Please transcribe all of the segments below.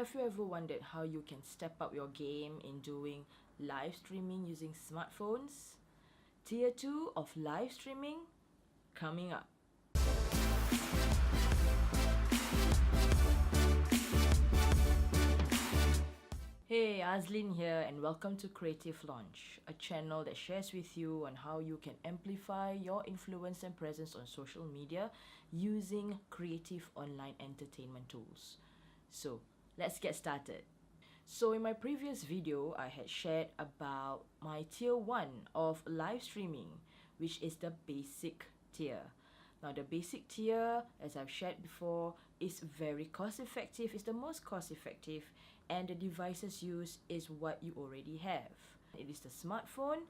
Have you ever wondered how you can step up your game in doing live streaming using smartphones? Tier 2 of live streaming coming up. Hey, Azlin here and welcome to Creative Launch, a channel that shares with you on how you can amplify your influence and presence on social media using creative online entertainment tools. So, let's get started. So in my previous video, I had shared about my tier 1 of live streaming, which is the basic tier. Now the basic tier, as I've shared before, is very cost effective, it's the most cost effective, and the devices used is what you already have. It is the smartphone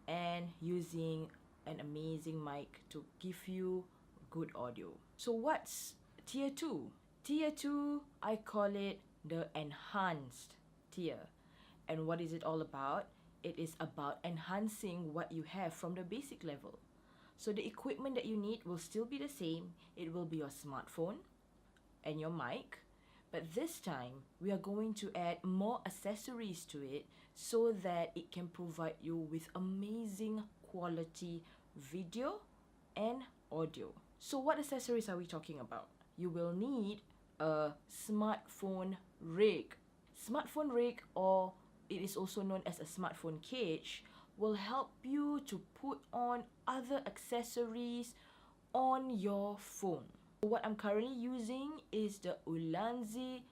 and using an amazing mic to give you good audio. So what's tier 2? Tier 2, I call it the enhanced tier. And what is it all about? It is about enhancing what you have from the basic level. So the equipment that you need will still be the same. It will be your smartphone and your mic. But this time, we are going to add more accessories to it so that it can provide you with amazing quality video and audio. So what accessories are we talking about? You will need a smartphone rig. Smartphone rig, or it is also known as a smartphone cage, will help you to put on other accessories on your phone. What I'm currently using is the Ulanzi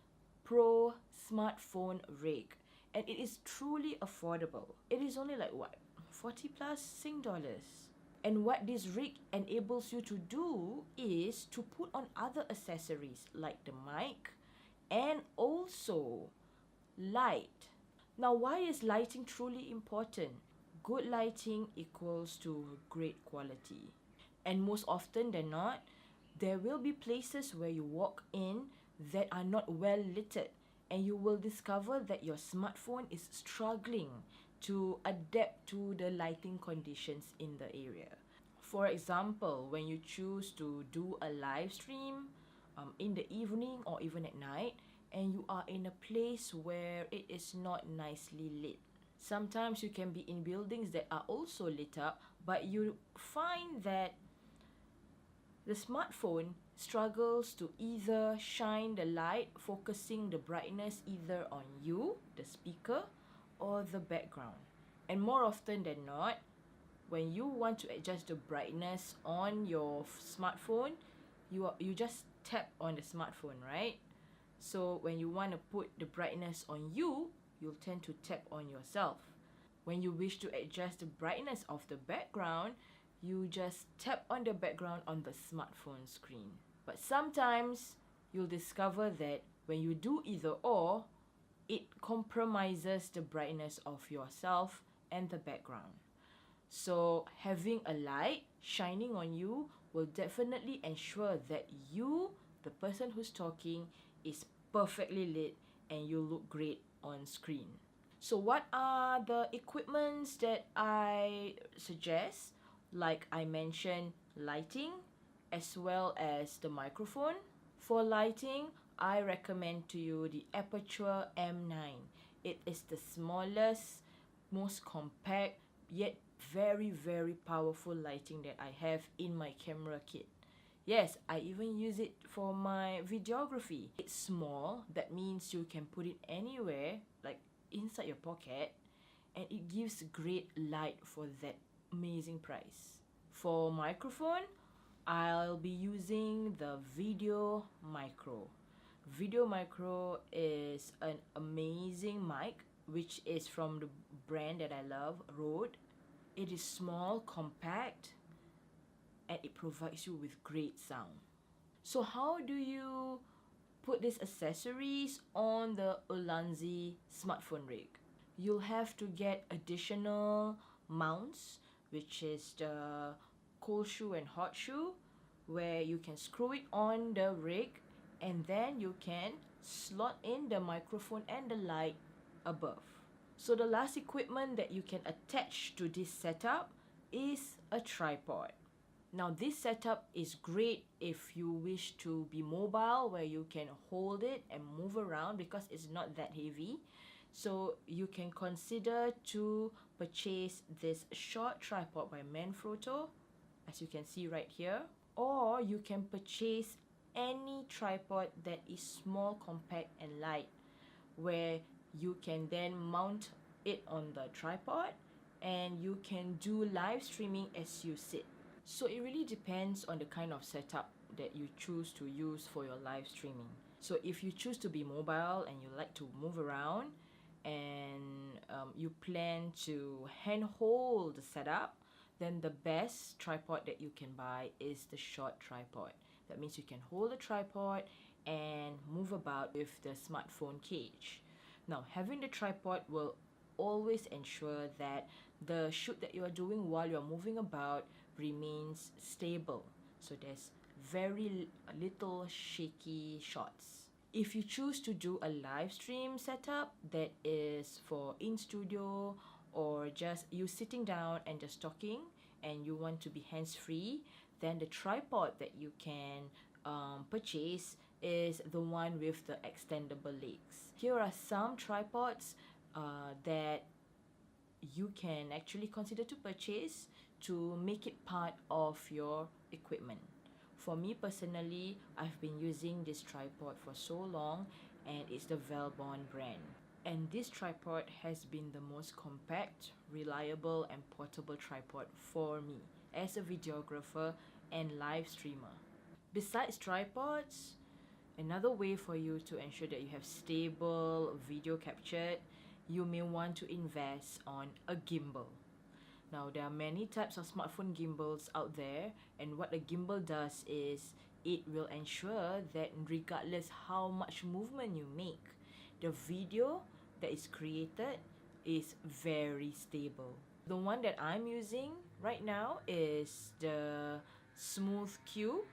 Pro smartphone rig, and it is truly affordable. It is only like what, 40 plus Sing dollars. And what this rig enables you to do is to put on other accessories like the mic and also light. Now, why is lighting truly important? Good lighting equals to great quality. And most often than not, there will be places where you walk in that are not well lit, and you will discover that your smartphone is struggling to adapt to the lighting conditions in the area. For example, when you choose to do a live stream in the evening or even at night, and you are in a place where it is not nicely lit. Sometimes you can be in buildings that are also lit up, but you find that the smartphone struggles to either shine the light, focusing the brightness either on you, the speaker, or the background. And more often than not, when you want to adjust the brightness on your smartphone, you just tap on the smartphone, right? So when you want to put the brightness on you, you'll tend to tap on yourself. When you wish to adjust the brightness of the background, you just tap on the background on the smartphone screen. But sometimes you'll discover that when you do either or, it compromises the brightness of yourself and the background. So having a light shining on you will definitely ensure that you, the person who's talking, is perfectly lit and you look great on screen. So what are the equipments that I suggest? Like I mentioned, lighting as well as the microphone. For lighting, I recommend to you the Aperture M9. It is the smallest, most compact, yet very powerful lighting that I have in my camera kit. Yes, I even use it for my videography. It's small, that means you can put it anywhere, like inside your pocket, and it gives great light for that amazing price. For microphone, I'll be using the Video Micro. Video Micro is an amazing mic, which is from the brand that I love, Rode. It is small, compact, and it provides you with great sound. So how do you put these accessories on the Ulanzi smartphone rig? You'll have to get additional mounts, which is the cold shoe and hot shoe, where you can screw it on the rig and then you can slot in the microphone and the light above. So the last equipment that you can attach to this setup is a tripod. Now this setup is great if you wish to be mobile, where you can hold it and move around because it's not that heavy. So you can consider to purchase this short tripod by Manfrotto, as you can see right here. Or you can purchase any tripod that is small, compact and light, where you can then mount it on the tripod and you can do live streaming as you sit. So it really depends on the kind of setup that you choose to use for your live streaming. So if you choose to be mobile and you like to move around, and you plan to handhold the setup, then the best tripod that you can buy is the short tripod. That means you can hold the tripod and move about with the smartphone cage. Now, having the tripod will always ensure that the shoot that you are doing while you're moving about remains stable. So there's very little shaky shots. If you choose to do a live stream setup that is for in studio, or just you sitting down and just talking and you want to be hands-free, then the tripod that you can purchase is the one with the extendable legs. Here are some tripods that you can actually consider to purchase to make it part of your equipment. For me personally, I've been using this tripod for so long, and it's the Velbon brand. And this tripod has been the most compact, reliable and portable tripod for me as a videographer and live streamer. Besides tripods, another way for you to ensure that you have stable video captured, you may want to invest on a gimbal. Now, there are many types of smartphone gimbals out there, and what a gimbal does is it will ensure that regardless how much movement you make, the video that is created is very stable. The one that I'm using right now is the Smooth Q.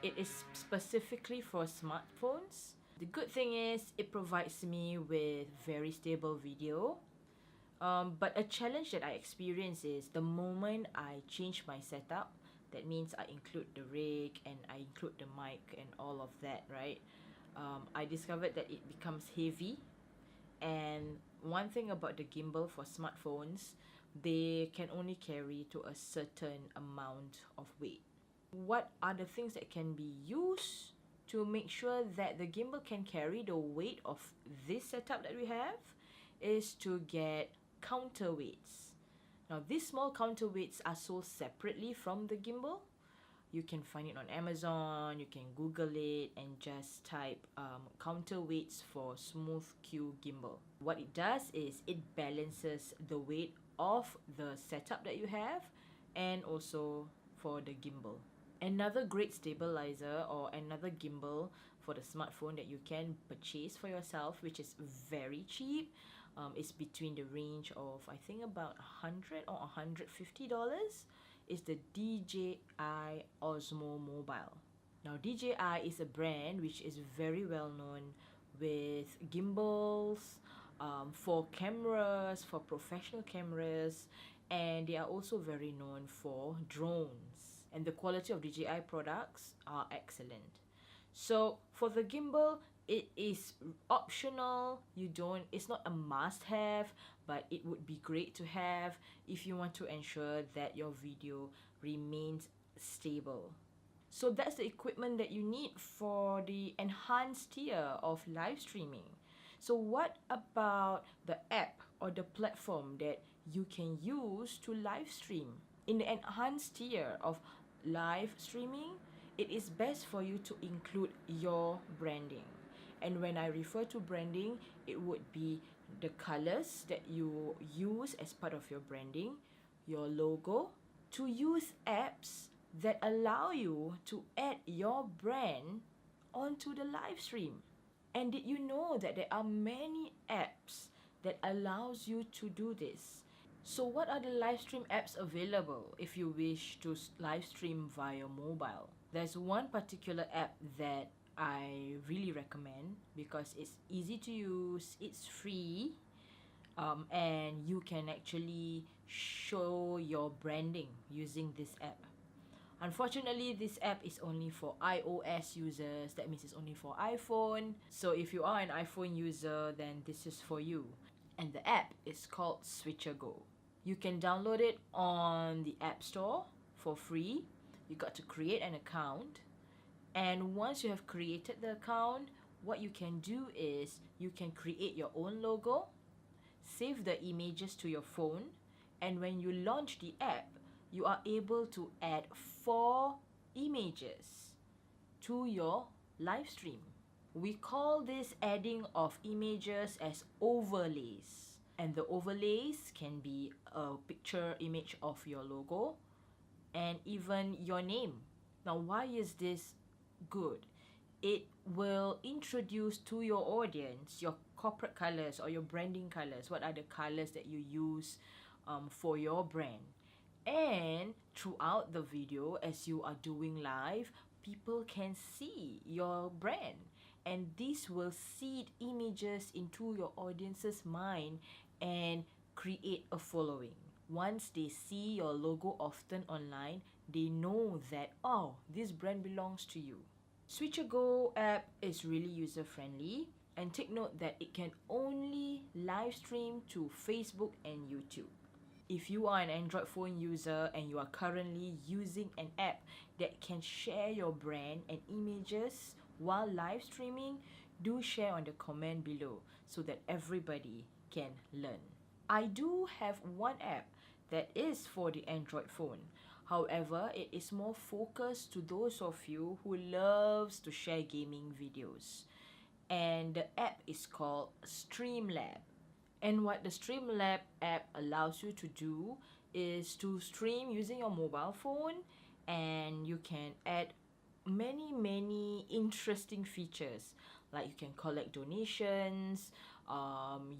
It is specifically for smartphones. The good thing is it provides me with very stable video. But a challenge that I experience is the moment I change my setup, that means I include the rig and I include the mic and all of that, right? I discovered that it becomes heavy. And one thing about the gimbal for smartphones, they can only carry to a certain amount of weight. What are the things that can be used to make sure that the gimbal can carry the weight of this setup that we have is to get counterweights. Now, these small counterweights are sold separately from the gimbal. You can find it on Amazon, you can Google it and just type counterweights for Smooth Q gimbal. What it does is it balances the weight of the setup that you have and also for the gimbal. Another great stabilizer or another gimbal for the smartphone that you can purchase for yourself, which is very cheap, is between the range of I think about $100 or $150, is the DJI Osmo Mobile. Now, DJI is a brand which is very well known with gimbals, for cameras, for professional cameras, and they are also very known for drones. And the quality of DJI products are excellent. So for the gimbal, it is optional. It's not a must-have, but it would be great to have if you want to ensure that your video remains stable. So that's the equipment that you need for the enhanced tier of live streaming. So what about the app or the platform that you can use to live stream? In the enhanced tier of live streaming, it is best for you to include your branding. And when I refer to branding, it would be the colors that you use as part of your branding, your logo, to use apps that allow you to add your brand onto the live stream. And did you know that there are many apps that allows you to do this? So what are the live stream apps available if you wish to live stream via mobile? There's one particular app that I really recommend because it's easy to use, it's free, and you can actually show your branding using this app. Unfortunately, this app is only for iOS users. That means it's only for iPhone. So if you are an iPhone user, then this is for you. And the app is called Switcher Go. You can download it on the App Store for free. You got to create an account. And once you have created the account, what you can do is you can create your own logo, save the images to your phone, and when you launch the app, you are able to add 4 images to your live stream. We call this adding of images as overlays. And the overlays can be a picture image of your logo and even your name. Now, why is this good? It will introduce to your audience your corporate colors or your branding colors. What are the colors that you use for your brand? And throughout the video, as you are doing live, people can see your brand, and this will seed images into your audience's mind and create a following. Once they see your logo often online, they know that, oh, this brand belongs to you. Switcher Go app is really user friendly, and take note that it can only live stream to Facebook and YouTube. If you are an Android phone user and you are currently using an app that can share your brand and images while live streaming, do share on the comment below so that everybody can learn. I do have one app that is for the Android phone. However, it is more focused to those of you who loves to share gaming videos. And the app is called Streamlab. And what the Streamlab app allows you to do is to stream using your mobile phone, and you can add many interesting features, like you can collect donations,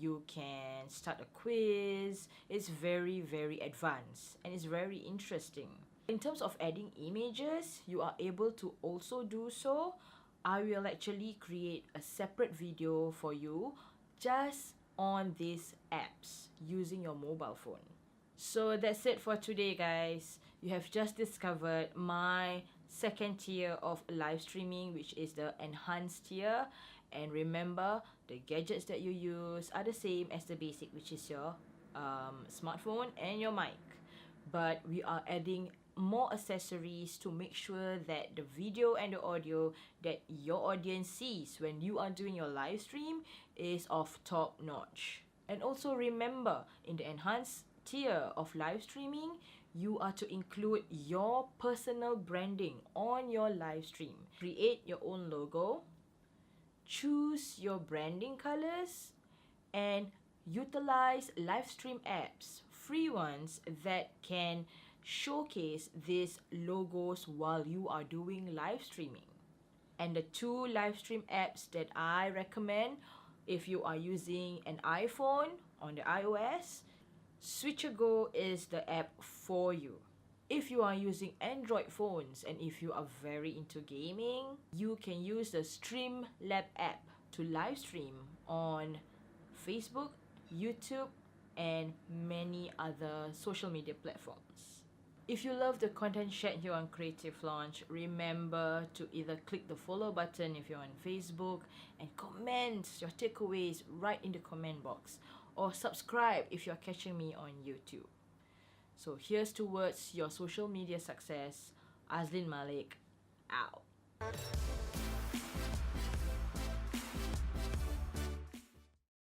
you can start a quiz. It's very advanced and it's very interesting. In terms of adding images, you are able to also do so. I will actually create a separate video for you just on these apps using your mobile phone. So that's it for today, guys. You have just discovered my second tier of live streaming, which is the enhanced tier. And remember, the gadgets that you use are the same as the basic, which is your smartphone and your mic. But we are adding more accessories to make sure that the video and the audio that your audience sees when you are doing your live stream is of top notch. And also remember, in the enhanced tier of live streaming, you are to include your personal branding on your live stream. Create your own logo, choose your branding colors, and utilize live stream apps, free ones that can showcase these logos while you are doing live streaming. And the 2 live stream apps that I recommend if you are using an iPhone on the iOS, Switcher Go is the app for you. If you are using Android phones and if you are very into gaming, you can use the Streamlab app to live stream on Facebook, YouTube, and many other social media platforms. If you love the content shared here on Creative Launch, remember to either click the follow button if you're on Facebook and comment your takeaways right in the comment box, or subscribe if you're catching me on YouTube. So here's towards your social media success. Azlin Malik, out.